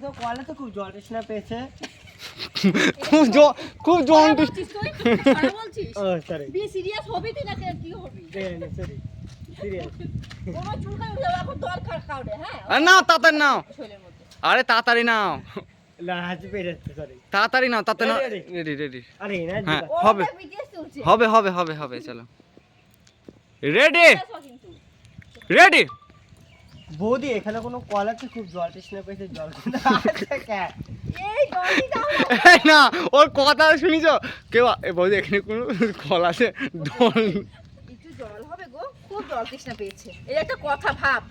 তো কলে তো খুব জল তৃষ্ণা পেয়েছে। খুব জল বলছিস তুই সারা বলছিস ও সরি বি সিরিয়াস হবি তুই না কি হবি সরি সিরিয়াস। কোনো চুলকানি উঠে যাবে এখন দরকার কাউরে হ্যাঁ না তাড়াতাড়ি নাও, শরীরের মধ্যে আরে তাড়াতাড়ি নাও, না হাসি পেয়ে যাচ্ছে সরি। তাড়াতাড়ি নাও, তাড়াতাড়ি নাও। Ready, রেডি রেডি, আরে না হ্যাঁ দিবা। হবে ওটা বিটিএস চলছে হবে হবে হবে হবে চলো রেডি কিন্তু রেডি। বৌদি এখানে কোনো কল আছে খুব জল তৃষ্ণা পেয়েছে জল আচ্ছা কে এই দড়ি দাও এই না ওর কথা শুনিছো কেউ বৌদি এখানে কোনো কল আছে ডল একটু জল হবে গো খুব জল তৃষ্ণা পেয়েছে এই একটা কথা ভাব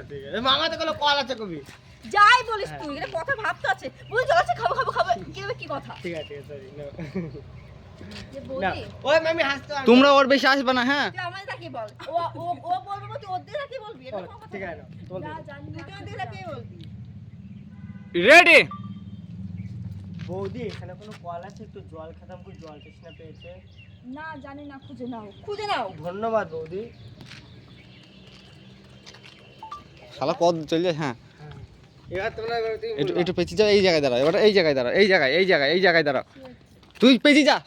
ঠিক আছে মামা তো কোনো কল আছে কবি। যাই বলিস তুই এটা কথা ভাবতে আছে বল জল আছে খাবো খাবো খাবো কি হবে কি কথা ঠিক আছে সরি না যে না বলি ওই মামি হাসতো তোমরা ওর বেশি আসবে না, হ্যাঁ তুই আমায় তাকে বল ও ও ও বলবে না তুই ওর দিকে তাকিয়ে বলবি এটা কোনো কথা ঠিক আছে বল না জানি তুই ওর দিকে তাকিয়ে বলবি রেডি। বৌদি এখানে কোনো কল আছে একটু জল খেতাম খুব জল তৃষ্ণা পেয়েছে। না জানি না খুঁজে নাও ধন্যবাদ বৌদি। শালা কত চলে যায়, হ্যাঁ এবার তোমরা তুমি একটু একটু পেঁচিয়ে যাও, এই জায়গায় দাঁড়াও, এবার এই জায়গায় দাঁড়াও, এই জায়গায় দাঁড়াও, তুই পেঁচিয়ে যা,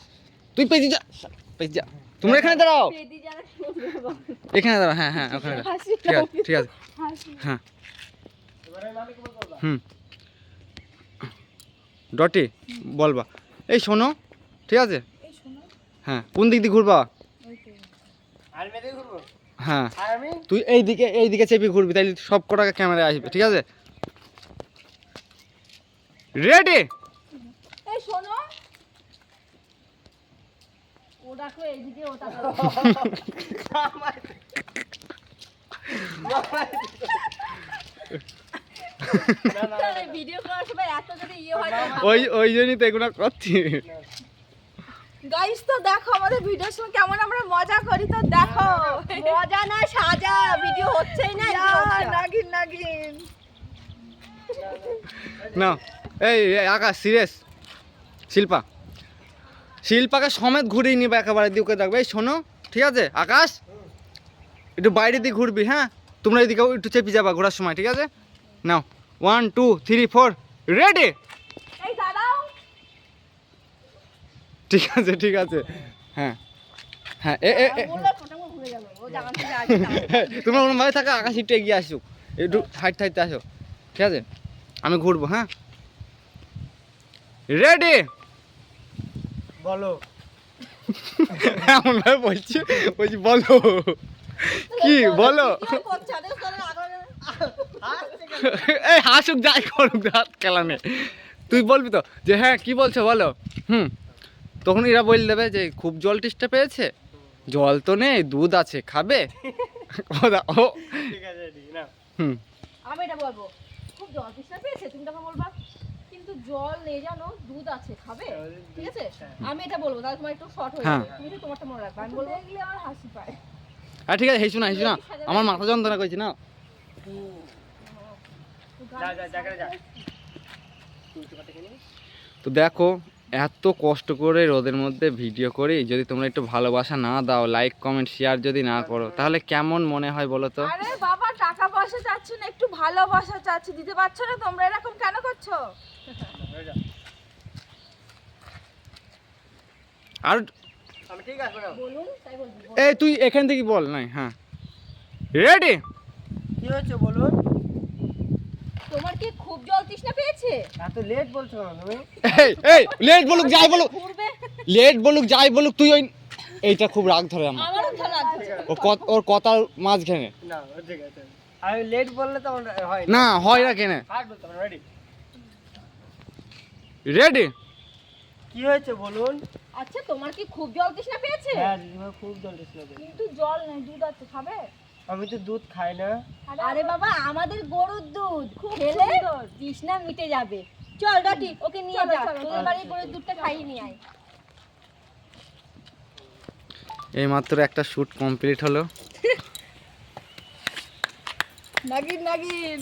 পেঁচিয়ে যা, তোমরা এখানে দাঁড়াও, পেদি যারা শুনবে বাবা এখানে দাঁড়াও, হ্যাঁ হ্যাঁ ওখানে দাঁড়াও। হাসি ঠিক আছে ঠিক আছে, হাসি হ্যাঁ এবারে মামি কি বলবা? হুম ডটি বলবা এই শোনো, ঠিক আছে এই শোনো হ্যাঁ কোন দিক দিয়ে ঘুরবা, ওই তো আর মেয়েদের ঘুরবো হ্যাঁ আর আমি তুই এই দিকে চেপে ঘুরবি, তাইলে সব কটা ক্যামেরায় আসবে, ঠিক আছে রেডি। এই শোনো ও দেখো এইদিকে ওটা ভিডিও করার সময় এত যদি ইয়ে হয় ওই জন্যই তো এগুলো করছি। গাইস তো দেখো আমাদের ভিডিওর সময় কেমন আমরা মজা করি তো দেখো মজা না সাজা ভিডিও হচ্ছেই না নাগিন নাগিন না এই আকাশ সিরিয়াস, শিল্পাকে সমেত ঘুরিয়ে নিবে একেবারে দিকে দেখবে, এই শোনো ঠিক আছে আকাশ একটু বাইরে দিয়ে ঘুরবি, হ্যাঁ তোমরা এদিকে একটু চেপে যাবা ঘোরার সময়, ঠিক আছে নাও 1 2 3 4 রেডি। এই দাঁড়াও ঠিক আছে হ্যাঁ হ্যাঁ বললে ফটো ঘুরে গেল ও জায়গা থেকে আগে তোমরা ওর ভাই থাকা, আকাশ একটু এগিয়ে আসুক, একটু হাইটতে আসো, ঠিক আছে আমি ঘুরবো, হ্যাঁ রেডি। বলো এমন ভাবে বলছি বলো কি বলো, এই হাসুক যাই করুক হাত খেলা নেই, তুই বলবি তো যে হ্যাঁ কি বলছো বলো, তখন এরা বলে দেবে যে খুব জল টেস্টটা পেয়েছে, জল তো নেই দুধ আছে খাবে ও ঠিক আছে ঠিক না আমি এটা বলবো খুব জল তৃষ্ণা পেয়েছে তুমি তখন বলবা কিন্তু জল নেই জানো দুধ আছে খাবে, ঠিক আছে আমি এটা বলবো তাহলে তোমার একটু শর্ট হয়ে যাবে তুমি তো তোমারটা মনে রাখবে আমি বলবো এগুলো আমার হাসি পায় হ্যাঁ ঠিক আছে হেসু না আমার মাথা যন্ত্রণা করছে না। তো দেখো এত কষ্ট করে রোদের মধ্যে ভিডিও করি, যদি তোমরা একটু ভালোবাসা না দাও, লাইক কমেন্ট শেয়ার যদি না করো, তাহলে কেমন মনে হয় বলো তো। আরে বাবা টাকা পয়সা চাচ্ছি না একটু ভালোবাসা চাচ্ছি, দিতে পারছো না তোমরা এরকম কেন করছো? আর আমি ঠিক আছে না বলুন তাই বলবি এই তুই এখান থেকে বল নাই, হ্যাঁ রেডি। কি হচ্ছে বলুন? তোমার কি খুব জল তৃষ্ণা পেয়েছে? এত লেট বলছো না তুমি? এই লেট বলুক যাই বলুক, ঘুরবে লেট বলুক যাই বলুক, তুই ওই এইটা খুব রাগ ধরে আমার, আমারও ভালো লাগছে ওর কথার মাঝখানে না ঠিক আছে আমি লেট বললে তো আমার হয় না হয় না কেন, ফাট বলতে হবে রেডি রেডি। কি হয়েছে বলুন? আচ্ছা তোমার কি খুব জল তৃষ্ণা পেয়েছে? হ্যাঁ দিদিমা খুব জল তৃষ্ণা পেয়েছে। কিন্তু জল নেই দুধ আছে খাবে? আমি তো দুধ খাই না। আরে বাবা আমাদের গরুর দুধ খেলে তৃষ্ণা মিটে যাবে, চল ডটি ওকে নিয়ে যা তোদের বাড়ির গরুর দুধটা খাইয়ে নিয়ে আয়। এই মাত্র একটা শুট কমপ্লিট হলো। নাগিন নাগিন